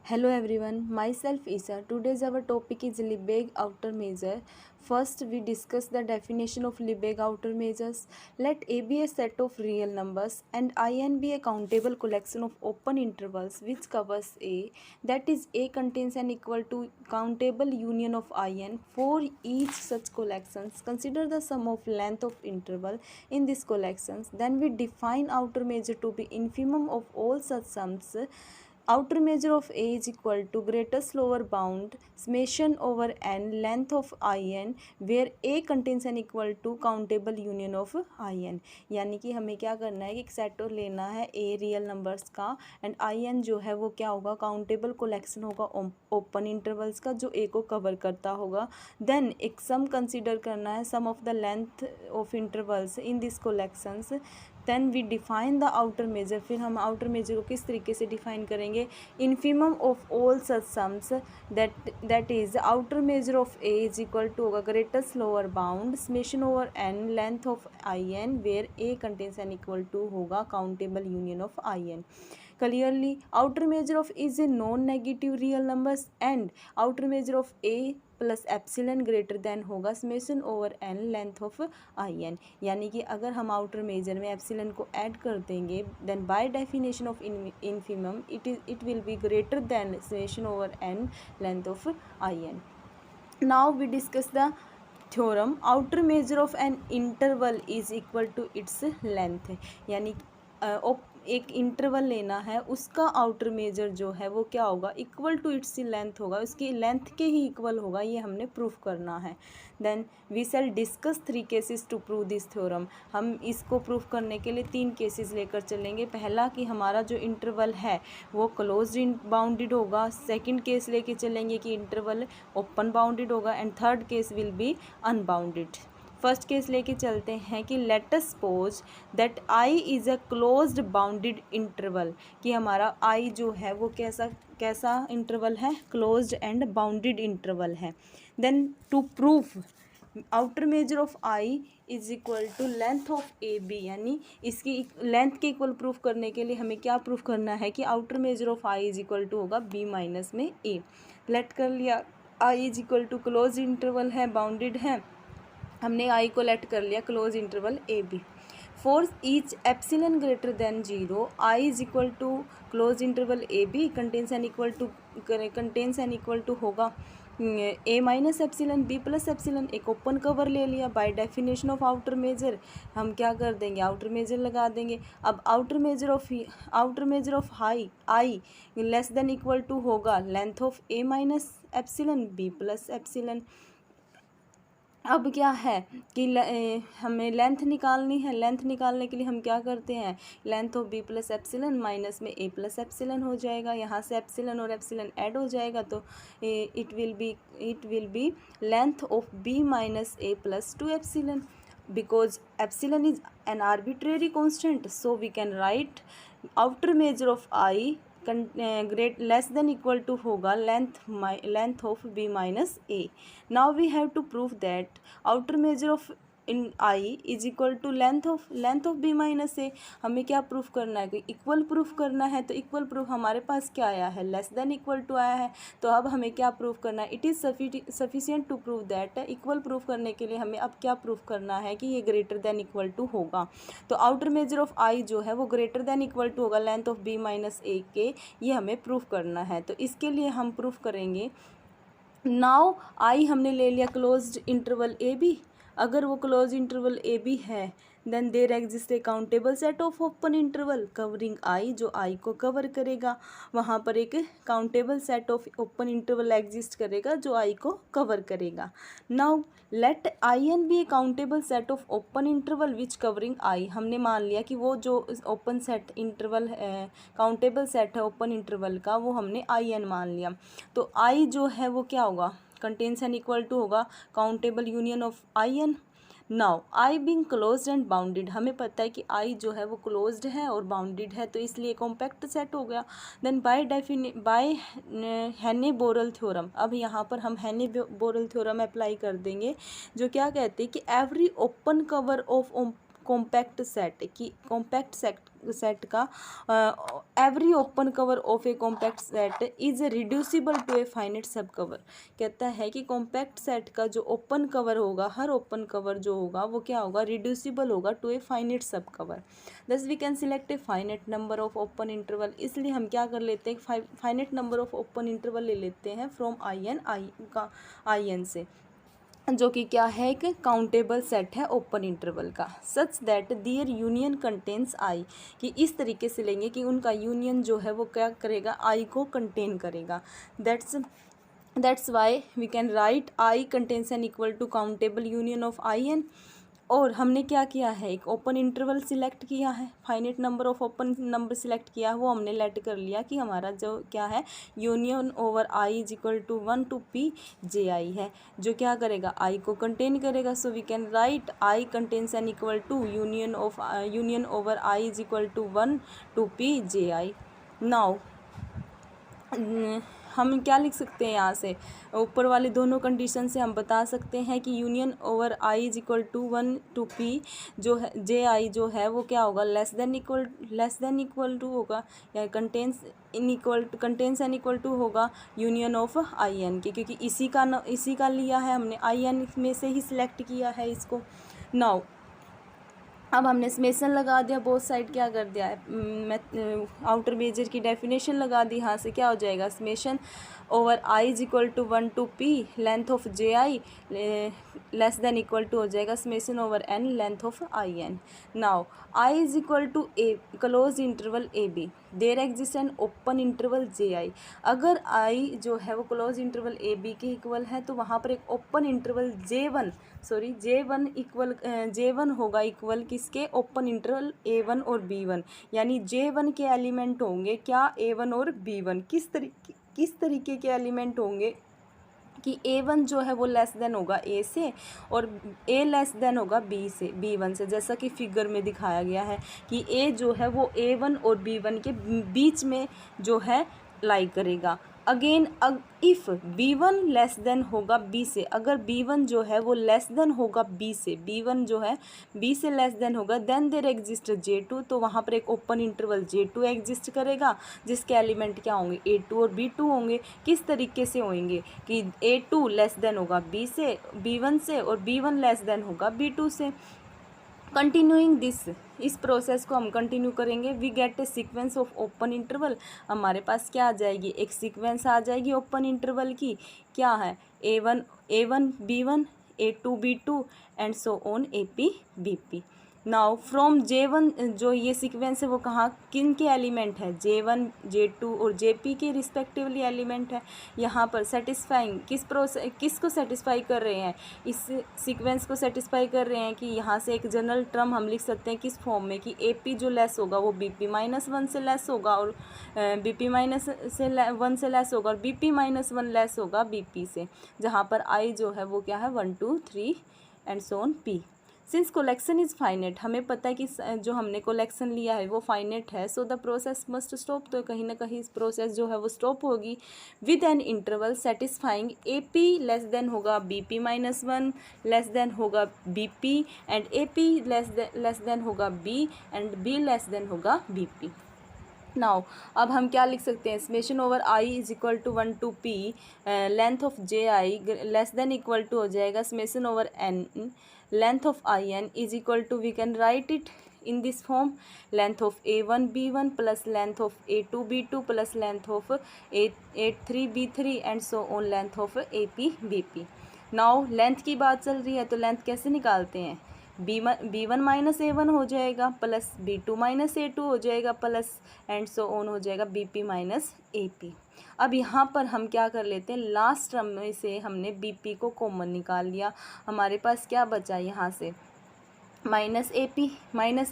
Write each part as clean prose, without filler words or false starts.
Hello everyone, myself Isa. Today's our topic is Lebesgue outer measure. First, we discuss the definition of Lebesgue outer measures. Let A be a set of real numbers and In be a countable collection of open intervals which covers A. That is, A contains an equal to countable union of In. For each such collections, consider the sum of length of interval in these collections. Then we define outer measure to be infimum of all such sums. Outer measure of A is equal to greatest lower bound summation over n length of In where A contains an equal to countable union of In. यानी कि हमें क्या करना है कि एक set लेना है A रियल नंबर्स का एंड In जो है वो क्या होगा काउंटेबल कोलेक्शन होगा ओपन इंटरवल्स का जो A को कवर करता होगा. देन एक सम कंसिडर करना है sum of the length of intervals in this collections. Then we define the outer measure. फिर हम आउटर मेजर को किस तरीके से डिफाइन करेंगे. Infimum of all such sums that is outer measure of A is equal to होगा greatest lower bound summation over N length of I n where A contains N equal to होगा countable union of I n. Clearly, outer measure of is a non-negative real numbers and outer measure of a plus epsilon greater than होगा summation over N length of I n. यानी कि अगर हम outer measure में epsilon को add कर देंगे then by definition of infimum it will be greater than summation over N length of I N. Now we discuss the theorem. Outer measure of an interval is equal to its length. यानी एक interval लेना है उसका outer major जो है वो क्या होगा इक्वल टू इट्स लेंथ होगा उसकी लेंथ के ही इक्वल होगा. ये हमने प्रूफ करना है. Then we shall discuss 3 cases to prove this theorem. हम इसको प्रूफ करने के लिए 3 केसेस लेकर चलेंगे. पहला कि हमारा जो इंटरवल है वो क्लोज्ड बाउंडेड होगा. सेकंड केस लेके चलेंगे कि इंटरवल ओपन बाउंडेड होगा and third case will be unbounded. First case लेके चलते हैं कि let us suppose that I is a closed bounded interval. कि हमारा आई जो है वो कैसा इंटरवल है क्लोज्ड एंड बाउंडेड इंटरवल है. Then to proof outer measure of I is equal to length of A B. यानी इसकी लेंथ के इक्वल प्रूफ करने के लिए हमें क्या प्रूफ करना है कि outer measure of I is equal to होगा बी माइनस में ए. लेट कर लिया I is equal to close interval है बाउंडेड है. हमने आई को लेट कर लिया close interval A B. For each epsilon greater than 0 I is equal to close interval A B contains N equal to होगा A minus epsilon B plus epsilon. एक open cover ले लिया. By definition of outer measure हम क्या कर देंगे outer measure लगा देंगे. अब outer measure of high I less than equal to होगा length of A minus epsilon B plus epsilon. अब क्या है कि हमें लेंथ निकालनी है. लेंथ निकालने के लिए हम क्या करते हैं length of B plus epsilon minus में ए प्लस एप्सिलन हो जाएगा. यहाँ से एप्सिलन और एप्सिलन ऐड हो जाएगा तो it will be length of B minus A plus 2 epsilon. Because epsilon is an arbitrary constant so we can write outer measure of I great less than equal to होगा length of B minus A. Now we have to prove that outer measure of in I is equal to length of B minus A. हमें क्या proof करना है कि equal proof करना है. तो equal proof हमारे पास क्या आया है लेस देन इक्वल टू आया है. तो अब हमें क्या प्रूफ करना है it is sufficient to prove that. Equal proof करने के लिए हमें अब क्या प्रूफ करना है कि ये ग्रेटर देन इक्वल टू होगा. तो आउटर मेजर ऑफ आई जो है वो ग्रेटर देन इक्वल टू होगा लेंथ ऑफ बी माइनस ए के. ये हमें प्रूफ करना है. तो इसके लिए हम प्रूफ करेंगे. नाउ आई हमने ले लिया क्लोज्ड इंटरवल ए बी. अगर वो क्लोज इंटरवल ए बी है then there exist a countable set of open interval covering I जो आई को कवर करेगा. वहाँ पर एक countable set of open interval exist करेगा जो आई को कवर करेगा. Now let I n be a countable set of open interval which covering I. हमने मान लिया कि वो जो open set interval countable set है ओपन इंटरवल का वो हमने आई एन मान लिया. तो आई जो है वो क्या होगा कंटेन्स एन इक्वल टू होगा countable union of I N. Now I being closed and bounded हमें पता है कि आई जो है वो क्लोज्ड है और बाउंडेड है तो इसलिए कॉम्पैक्ट सेट हो गया. Then by Heine Borel theorem. अब यहाँ पर हम हेने-बोरल थ्योरम अप्लाई कर देंगे जो क्या कहते हैं कि every open cover of compact set की कॉम्पैक्ट सेट का every open cover of a compact set is reducible to a finite sub cover. कहता है कि कॉम्पैक्ट सेट का जो ओपन कवर होगा, हर ओपन कवर जो होगा वो क्या होगा, रिड्यूसिबल होगा to a finite sub cover. Thus we can select a finite number of open interval, इसलिए हम क्या कर लेते हैं, finite number of open interval ले लेते हैं फ्रॉम आई एन से, जो कि क्या है, एक काउंटेबल सेट है ओपन इंटरवल का। Such that their union contains I, कि इस तरीके से लेंगे कि उनका यूनियन जो है वो क्या करेगा, आई को कंटेन करेगा। That's why we can write I contains N equal to countable union of I N. और हमने क्या किया है, एक ओपन इंटरवल सिलेक्ट किया है, finite number of open number select किया है, वो हमने लेट कर लिया कि हमारा जो क्या है, union over I is equal to 1 to P J I है, जो क्या करेगा, आई को कंटेन करेगा। So we can write I contains N equal to union over I is equal to 1 to P J I. Now हम क्या लिख सकते हैं, यहाँ से ऊपर वाले दोनों कंडीशन से हम बता सकते हैं कि union over I is equal to 1 to P जो है, जे आई जो है वो क्या होगा, लेस देन इक्वल टू होगा, या कंटेन्स एन इक्वल टू होगा यूनियन ऑफ आई एन के, क्योंकि इसी का लिया है हमने, आई एन में से ही सिलेक्ट किया है इसको। नाउ अब हमने समेसन लगा दिया, बोथ साइड क्या कर दिया है, आउटर मेजर की डेफिनेशन लगा दी। यहाँ से क्या हो जाएगा, summation over I is equal to 1 to P length of J I less than equal to हो जाएगा summation over N length of I N. Now I is equal to a close interval A B, there exist an open interval J I. अगर I जो है वो close interval A B के equal है, तो वहाँ पर एक ओपन इंटरवल जे वन होगा इक्वल किसके, ओपन इंटरवल ए वन और बी वन, यानी जे वन के एलिमेंट होंगे क्या, ए वन और बी वन। किस तरीके के एलिमेंट होंगे कि ए वन जो है वो लेस देन होगा ए से, और ए लेस देन होगा बी वन से, जैसा कि फिगर में दिखाया गया है कि ए जो है वो ए वन और बी वन के बीच में जो है लाई करेगा। Again if B one less than होगा बी से, अगर बी वन जो है वो लेस देन होगा बी से, बी वन जो है बी से लेस देन होगा, then there exist J two, तो वहाँ पर एक open interval J two exist करेगा, जिसके एलिमेंट क्या होंगे, ए टू और बी टू होंगे। किस तरीके से होंगे कि ए टू लेस देन होगा बी वन से, और बी वन लेस देन होगा बी टू से। कंटिन्यूइंग दिस, इस प्रोसेस को हम कंटिन्यू करेंगे, we get a sequence of open interval. हमारे पास क्या आ जाएगी, एक सीक्वेंस आ जाएगी ओपन इंटरवल की, क्या है, A one B one, A two B two and so on A P B P. Now from J one, जो ये सीक्वेंस है वो कहाँ, किन के एलिमेंट है, जे वन जे टू और जे पी के रिस्पेक्टिवली एलिमेंट है। यहाँ पर सेटिस्फाइंग किसको सेटिस्फाई कर रहे हैं, इस सीक्वेंस को सेटिस्फाई कर रहे हैं कि यहाँ से एक जनरल टर्म हम लिख सकते हैं किस फॉर्म में, कि ए पी जो लेस होगा वो बी पी माइनस वन से लेस होगा, और बी पी माइनस वन से लेस होगा, और B P minus one less होगा बी पी से, जहाँ पर आई जो है वो क्या है 1 2 3 and so on P. Since collection is finite, हमें पता है कि जो हमने कोलेक्शन लिया है वो फाइनेट है, so the process must stop, तो कहीं ना कहीं इस प्रोसेस जो है वो स्टॉप होगी with an interval satisfying A P less than होगा B P minus one, less than होगा B P, and A P less than होगा B, and B less than होगा बी पी। नाउ अब हम क्या लिख सकते हैं, summation over I is equal to 1 to P length of J I less than equal to हो जाएगा summation over N length of I N is equal to, we can write it in this form, length of a1 b1 plus length of a2 b2 plus length of a3 b3 and so on length of ap bp। now length की बात चल रही है तो length कैसे निकालते हैं, b1 minus a1 हो जाएगा प्लस b2 माइनस a2 हो जाएगा प्लस एंड सो ऑन हो जाएगा bp माइनस ap। अब यहाँ पर हम क्या कर लेते हैं, लास्ट टर्म में से हमने bp को कॉमन निकाल लिया, हमारे पास क्या बचा यहाँ से माइनस ए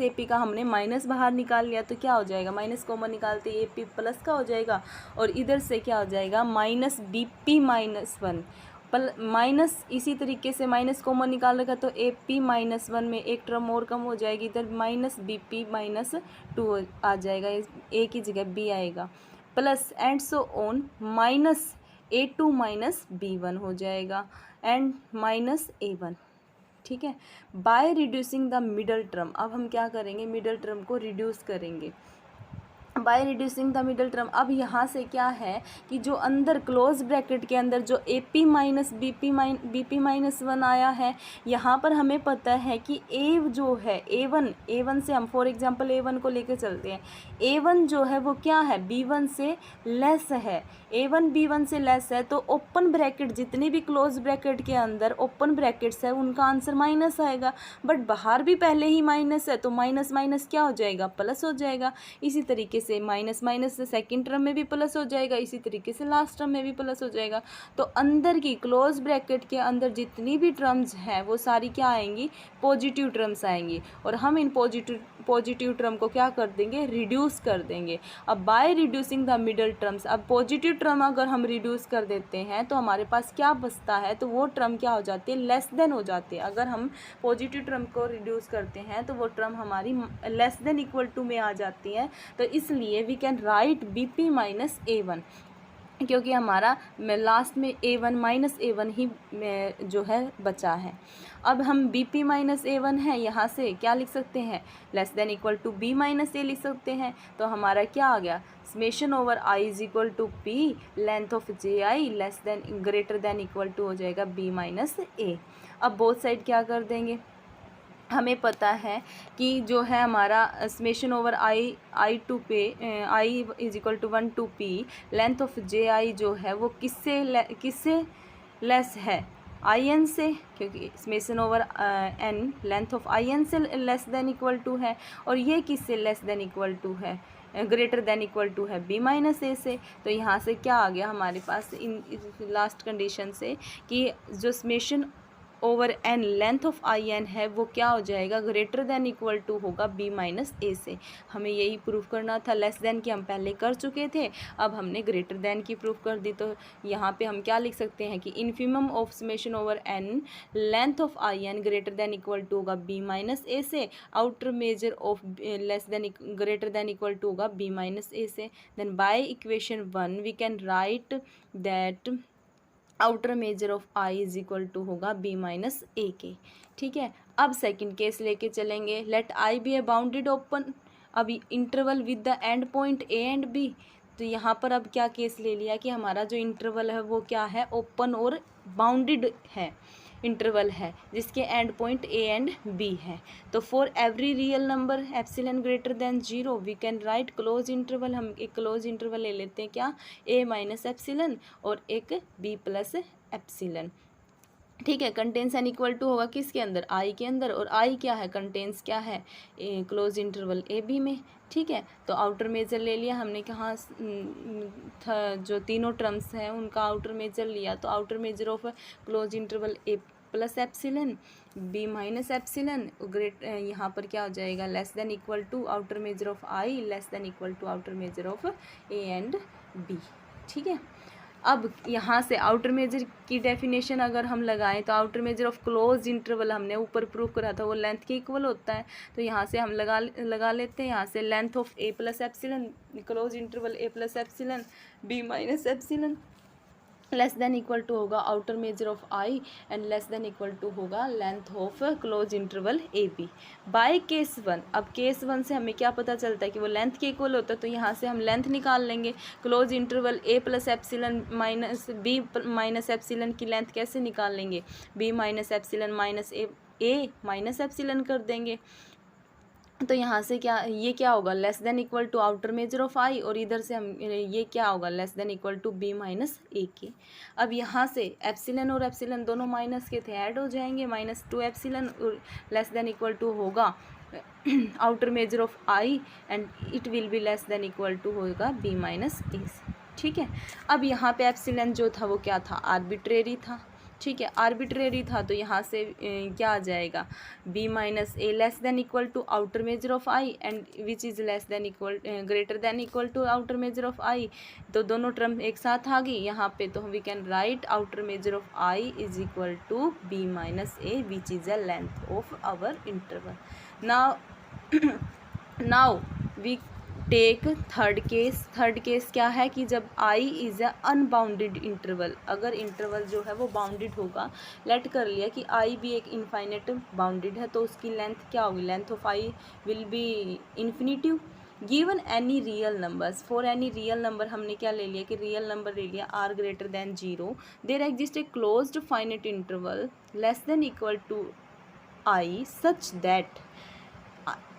पी का हमने माइनस बाहर निकाल लिया, तो क्या हो जाएगा, माइनस कॉमन निकालते ए पी प्लस का हो जाएगा, और इधर से क्या हो जाएगा minus B P minus one minus, इसी तरीके से माइनस कॉमन निकाल रखा तो ए पी माइनस वन में एक टर्म और कम हो जाएगी, इधर minus B P minus two आ जाएगा, ए की जगह बी आएगा, plus and so on minus A two minus B one हो जाएगा एंड माइनस ए वन। ठीक है। By reducing the middle term, अब हम क्या करेंगे, मिडल टर्म को रिड्यूस करेंगे by reducing the middle term. अब यहाँ से क्या है कि जो अंदर क्लोज ब्रैकेट के अंदर जो AP माइनस BP माइनस 1 आया है, यहाँ पर हमें पता है कि A जो है A1 से हम फॉर एग्जांपल A1 को लेकर चलते हैं। A1 जो है वो क्या है, B1 से लेस है। A1 B1 से लेस है तो ओपन ब्रैकेट, जितने भी क्लोज ब्रैकेट के अंदर ओपन ब्रैकेट्स है उनका आंसर माइनस आएगा। बट बाहर भी पहले ही माइनस है तो माइनस माइनस क्या हो जाएगा, प्लस हो जाएगा। इसी तरीके से माइनस माइनस से सेकेंड टर्म में भी प्लस हो जाएगा, इसी तरीके से लास्ट टर्म में भी प्लस हो जाएगा। तो अंदर की क्लोज ब्रैकेट के अंदर जितनी भी टर्म्स हैं वो सारी क्या आएंगी, पॉजिटिव टर्म्स आएंगी। और हम इन पॉजिटिव टर्म को क्या कर देंगे, रिड्यूस कर देंगे। अब bye reducing the middle terms, अब पॉजिटिव टर्म अगर हम रिड्यूस कर देते हैं तो हमारे पास क्या बचता है, तो वो टर्म क्या हो जाती है, लेस देन हो जाती है। अगर हम पॉजिटिव टर्म को रिड्यूस करते हैं तो वो टर्म हमारी लेस देन इक्वल टू में आ जाती है। तो इसलिए we can write BP minus A1, क्योंकि हमारा लास्ट में A1 माइनस A1 ही जो है बचा है। अब हम BP माइनस A1 है, यहाँ से क्या लिख सकते हैं, less than equal to B minus A लिख सकते हैं। तो हमारा क्या आ गया, summation over I is equal to P length of JI less than greater than equal to हो जाएगा B माइनस A। अब बोथ साइड क्या कर देंगे, हमें पता है कि जो है हमारा summation over I to P I is equal to 1 to P length of JI जो है वो किससे लेस है, IN से, क्योंकि summation over N length of IN से लेस देन इक्वल टू है। और ये किससे लेस देन इक्वल टू है, ग्रेटर देन इक्वल टू है B माइनस A से। तो यहाँ से क्या आ गया हमारे पास इन लास्ट कंडीशन से कि जो summation over N length of IN है वो क्या हो जाएगा, ग्रेटर देन इक्वल टू होगा B माइनस A से। हमें यही प्रूफ करना था, लेस देन की हम पहले कर चुके थे, अब हमने ग्रेटर देन की प्रूफ कर दी। तो यहाँ पे हम क्या लिख सकते हैं कि infimum of summation over N length of IN greater than equal to होगा B माइनस A से, outer measure of less than greater than equal to होगा B माइनस A से। Then by equation 1 we can write that outer measure of I is equal to होगा B minus A के। ठीक है, अब second case लेके चलेंगे, let I be a bounded open, अब interval with the end point A and B। तो यहाँ पर अब क्या केस ले लिया कि हमारा जो इंटरवल है वो क्या है, ओपन और बाउंडेड है, इंटरवल है जिसके end point A and B है। तो for every real number epsilon greater than 0 we can write close interval, हम एक क्लोज इंटरवल ले लेते हैं क्या, A माइनस एप्सिलन और एक B प्लस एप्सिलन। ठीक है, कंटेंस एन इक्वल टू होगा किसके अंदर, I के अंदर, और I क्या है, कंटेंस क्या है, क्लोज इंटरवल AB में। ठीक है, तो आउटर मेजर ले लिया हमने, कहाँ था जो तीनों टर्म्स हैं उनका आउटर मेजर लिया। तो outer measure of close interval A plus epsilon B minus epsilon great, यहाँ पर क्या हो जाएगा, less than equal to outer measure of I less than equal to outer measure of A and B। ठीक है, अब यहाँ से आउटर मेजर की डेफिनेशन अगर हम लगाएं तो outer measure of close interval हमने ऊपर प्रूव करा था वो लेंथ के इक्वल होता है। तो यहाँ से हम लगा लेते हैं, यहाँ से length of A plus epsilon close interval A plus epsilon B minus epsilon less than equal to होगा outer measure of I and less than equal to होगा length of close interval AB। By case 1, अब case 1 से हमें क्या पता चलता है कि वो लेंथ के इक्वल होता है। तो यहाँ से हम लेंथ निकाल लेंगे, close interval A plus epsilon minus B minus epsilon की लेंथ कैसे निकाल लेंगे, B minus epsilon minus A minus epsilon कर देंगे। तो यहाँ से क्या, ये क्या होगा, less than equal to outer measure of I, और इधर से हम ये क्या होगा, less than equal to B minus A के। अब यहाँ से एप्सिलन और एप्सिलन दोनों माइनस के थे, ऐड हो जाएंगे, minus 2 epsilon less than equal to होगा outer measure of I and it will be less than equal to होगा B माइनस A से। ठीक है, अब यहाँ पे एप्सिलन जो था वो क्या था, आर्बिट्रेरी था। ठीक है, आर्बिट्रेरी था, तो यहाँ से क्या आ जाएगा, B minus A less than equal to outer measure of I and which is less than equal greater than equal to outer measure of I। तो दोनों टर्म एक साथ आ गई यहाँ पे, तो we can write outer measure of I is equal to B minus A which is a length of our interval. Now we take third case क्या है कि जब I is a unbounded interval, अगर इंटरवल जो है वो bounded होगा, late कर लिया कि आई भी एक इनफाइनेट बाउंडेड है, तो उसकी लेंथ क्या होगी, length of I will be infinitive. Given any real numbers, for any real number हमने क्या ले लिया कि रियल नंबर ले लिया R greater than 0, there exist a closed finite interval less than equal to I such that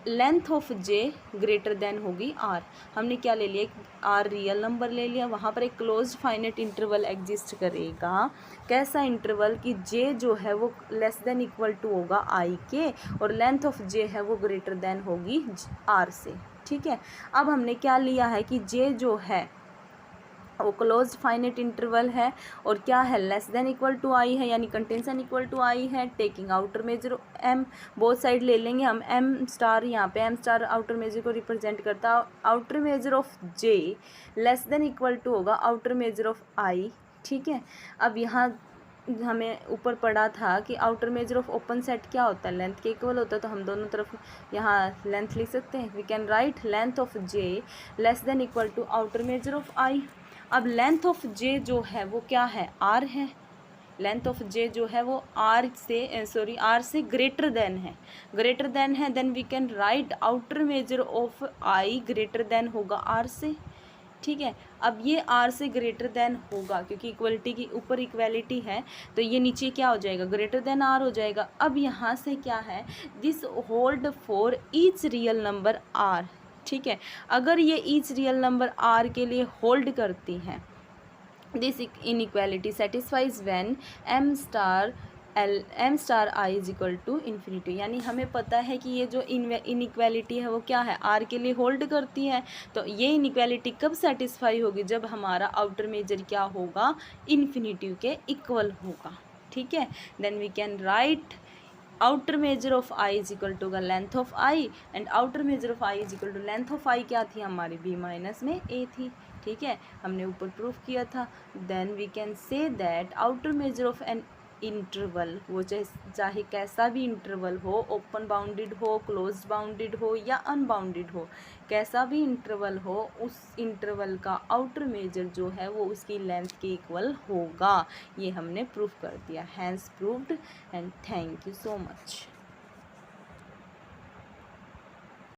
length of J greater than होगी R. हमने क्या ले लिया, आर रियल नंबर ले लिया, वहाँ पर एक क्लोज्ड फाइनेट इंटरवल एग्जिस्ट करेगा। कैसा इंटरवल कि जे जो है वो लेस देन इक्वल टू होगा आई के, और लेंथ ऑफ जे है वो ग्रेटर देन होगी आर से। ठीक है, अब हमने क्या लिया है कि जे जो है वो क्लोज्ड फाइनेट इंटरवल है और क्या है, less than equal to I है, यानी कंटेंशन इक्वल टू आई है। Taking outer measure M, both side ले लेंगे हम, एम स्टार, यहाँ पे एम स्टार आउटर मेजर को रिप्रेजेंट करता है। Outer measure of J less than equal to होगा आउटर मेजर ऑफ आई। ठीक है, अब यहाँ हमें ऊपर पढ़ा था कि outer measure of open set क्या होता है, लेंथ के इक्वल होता है, तो हम दोनों तरफ यहाँ लेंथ लिख सकते हैं। We can write length of J less than equal to outer measure of I. अब लेंथ ऑफ जे जो है वो क्या है, आर है। लेंथ ऑफ जे जो है वो आर से ग्रेटर देन है, then we can write outer measure of I greater than होगा आर से। ठीक है, अब ये आर से ग्रेटर देन होगा क्योंकि इक्वलिटी की ऊपर इक्वालिटी है, तो ये नीचे क्या हो जाएगा, ग्रेटर देन आर हो जाएगा। अब यहाँ से क्या है, this hold for each real number R. ठीक है, अगर ये ईच रियल नंबर आर के लिए होल्ड करती हैं, this inequality satisfies when M star I is equal to infinity. यानी हमें पता है कि ये जो इनइक्वालिटी है वो क्या है, आर के लिए होल्ड करती है। तो ये इनइक्वालिटी कब सेटिस्फाई होगी, जब हमारा आउटर मेजर क्या होगा, इन्फिनिटी के इक्वल होगा। ठीक है, then we can write outer measure of I is equal to the length of I, and outer measure of I is equal to length of I क्या थी हमारी, बी माइनस में ए थी। ठीक है, हमने ऊपर प्रूफ किया था। Then we can say that outer measure of an interval, वो चाहे कैसा भी इंटरवल हो, ओपन बाउंडेड हो, क्लोज्ड बाउंडेड हो या अनबाउंडेड हो, कैसा भी इंटरवल हो, उस इंटरवल का आउटर मेजर जो है वो उसकी लेंथ के इक्वल होगा। ये हमने प्रूफ कर दिया, hence proved, and thank you so much.